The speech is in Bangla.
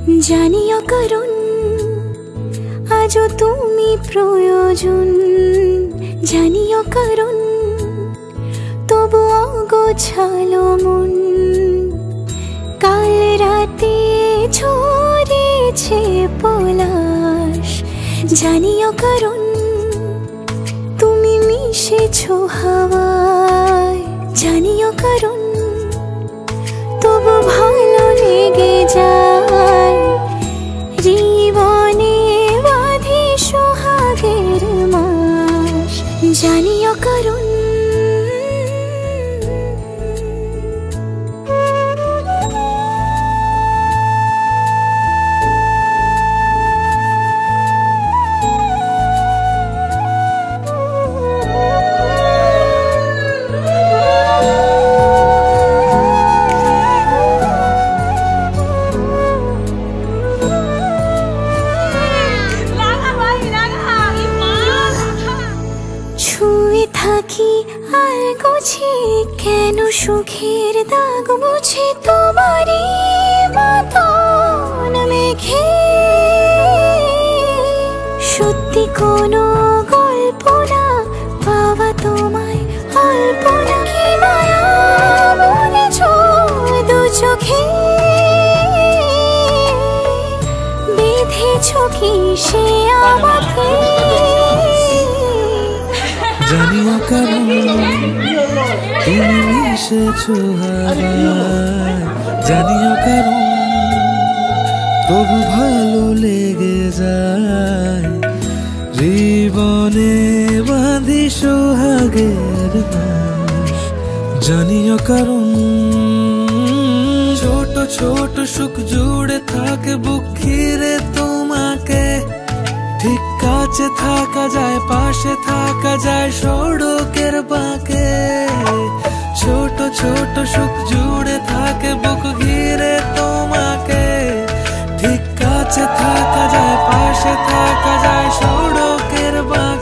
জানিও কারণ আজও তুমি প্রয়োজন, জানিও কারণ তবু অগোছালো মন। কাল রাতে ঝরেছে পলাশ, জানিও কারণ তুমি মিশেছো হাওয়ায়, জানিও কারণ তবু ভালো লেগে যায়। জীবনে বাঁধি সোহাগের মাস, জানিও কারণ থাকি আর গোছি কেন সুখের দাগ মুছে তোমারই মতন মেঘে। সত্যি কোনো গল্প না পাওয়া তোমায় অল্প না, কি মায়া বলেছ দু চোখে বেঁধেছ কি সে আমাকে। জানিও কারণ তুমি মিশেছো হাওয়ায়, জানিও কারণ তবু ভালো লেগে যায়। জীবনে বাঁধি সোহাগের মাস, জানিও কারণ ছোট ছোট সুখ জুড়ে থাকে বুক ঘিরে তোমাকে। ঠিক কাছে থাকা যায়, পাশে থাকা যায় সড়কের বাঁকে। ছোট ছোট সুখ জুড়ে থাকে বুক ঘিরে তোমাকে। ঠিক কাছে থাকা যায়, পাশে থাকা যায় সড়কের বাঁকে।